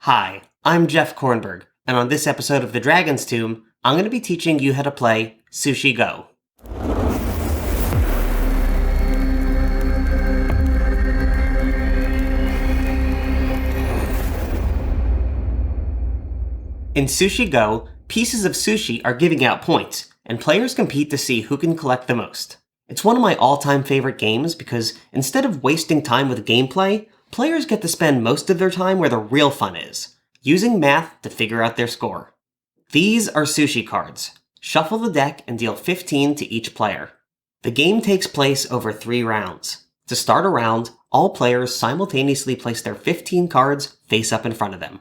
Hi, I'm Jeff Kornberg, and on this episode of The Dragon's Tomb, I'm going to be teaching you how to play Sushi Go. In Sushi Go, pieces of sushi are giving out points, and players compete to see who can collect the most. It's one of my all-time favorite games because instead of wasting time with gameplay, players get to spend most of their time where the real fun is, using math to figure out their score. These are sushi cards. Shuffle the deck and deal 15 to each player. The game takes place over 3 rounds. To start a round, all players simultaneously place their 15 cards face up in front of them.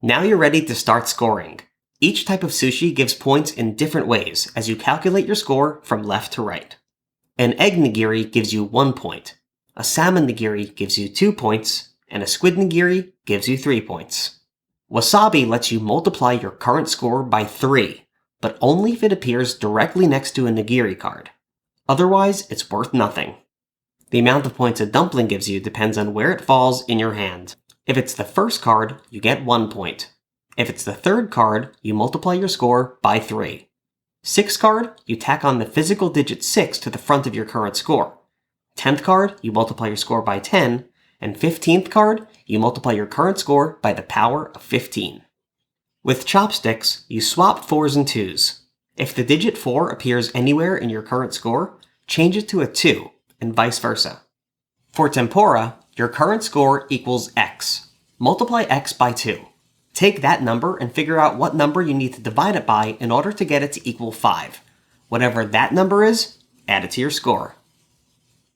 Now you're ready to start scoring. Each type of sushi gives points in different ways as you calculate your score from left to right. An egg nigiri gives you 1 point. A salmon nigiri gives you 2 points, and a squid nigiri gives you 3 points. Wasabi lets you multiply your current score by 3, but only if it appears directly next to a nigiri card. Otherwise, it's worth nothing. The amount of points a dumpling gives you depends on where it falls in your hand. If it's the first card, you get 1 point. If it's the third card, you multiply your score by 3. 6th card, you tack on the physical digit 6 to the front of your current score. 10th card, you multiply your score by 10, and 15th card, you multiply your current score by the power of 15. With chopsticks, you swap 4s and 2s. If the digit 4 appears anywhere in your current score, change it to a 2, and vice versa. For tempura, your current score equals x. Multiply x by 2. Take that number and figure out what number you need to divide it by in order to get it to equal 5. Whatever that number is, add it to your score.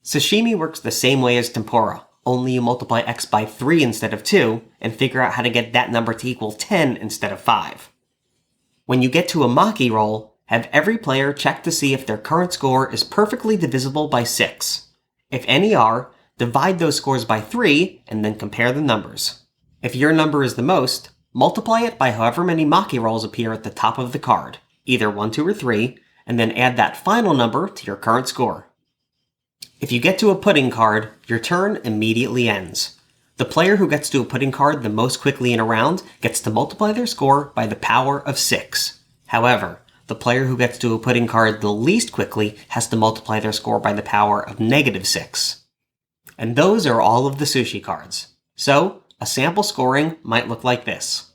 Sashimi works the same way as tempura, only you multiply x by 3 instead of 2, and figure out how to get that number to equal 10 instead of 5. When you get to a maki roll, have every player check to see if their current score is perfectly divisible by 6. If any are, divide those scores by 3, and then compare the numbers. If your number is the most, multiply it by however many maki rolls appear at the top of the card, either 1, 2, or 3, and then add that final number to your current score. If you get to a pudding card, your turn immediately ends. The player who gets to a pudding card the most quickly in a round gets to multiply their score by the power of 6. However, the player who gets to a pudding card the least quickly has to multiply their score by the power of -6. And those are all of the sushi cards. So, a sample scoring might look like this.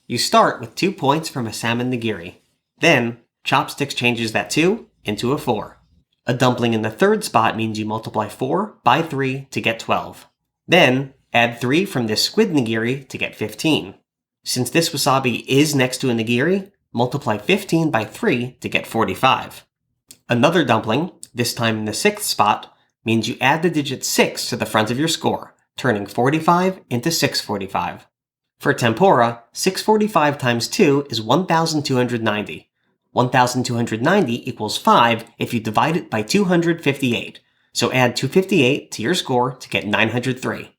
You start with 2 points from a salmon nigiri. Then, chopsticks changes that 2 into a 4. A dumpling in the third spot means you multiply 4 by 3 to get 12. Then, add 3 from this squid nigiri to get 15. Since this wasabi is next to a nigiri, multiply 15 by 3 to get 45. Another dumpling, this time in the 6th spot, means you add the digit 6 to the front of your score, turning 45 into 645. For tempura, 645 times 2 is 1,290. 1,290 equals 5 if you divide it by 258, so add 258 to your score to get 903.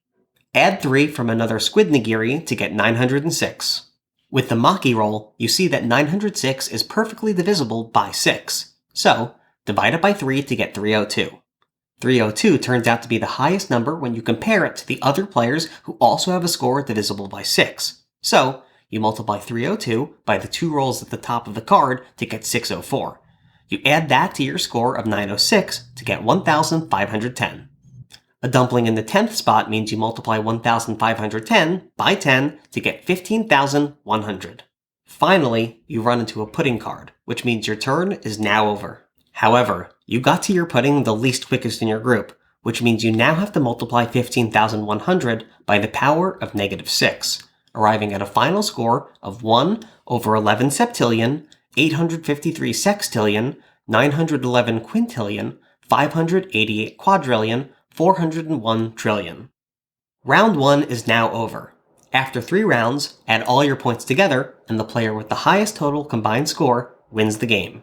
Add 3 from another squid nigiri to get 906. With the maki roll, you see that 906 is perfectly divisible by 6, so divide it by 3 to get 302. 302 turns out to be the highest number when you compare it to the other players who also have a score divisible by 6, so you multiply 302 by the 2 rolls at the top of the card to get 604. You add that to your score of 906 to get 1,510. A dumpling in the 10th spot means you multiply 1,510 by 10 to get 15,100. Finally, you run into a pudding card, which means your turn is now over. However, you got to your pudding the least quickest in your group, which means you now have to multiply 15,100 by the power of -6. Arriving at a final score of 1 over 11 septillion, 853 sextillion, 911 quintillion, 588 quadrillion, 401 trillion. Round 1 is now over. After 3 rounds, add all your points together, and the player with the highest total combined score wins the game.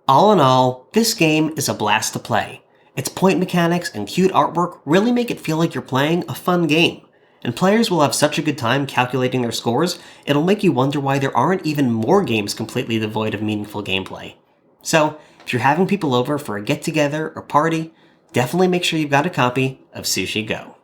All in all, this game is a blast to play. Its point mechanics and cute artwork really make it feel like you're playing a fun game. And players will have such a good time calculating their scores, it'll make you wonder why there aren't even more games completely devoid of meaningful gameplay. So, if you're having people over for a get-together or party, definitely make sure you've got a copy of Sushi Go.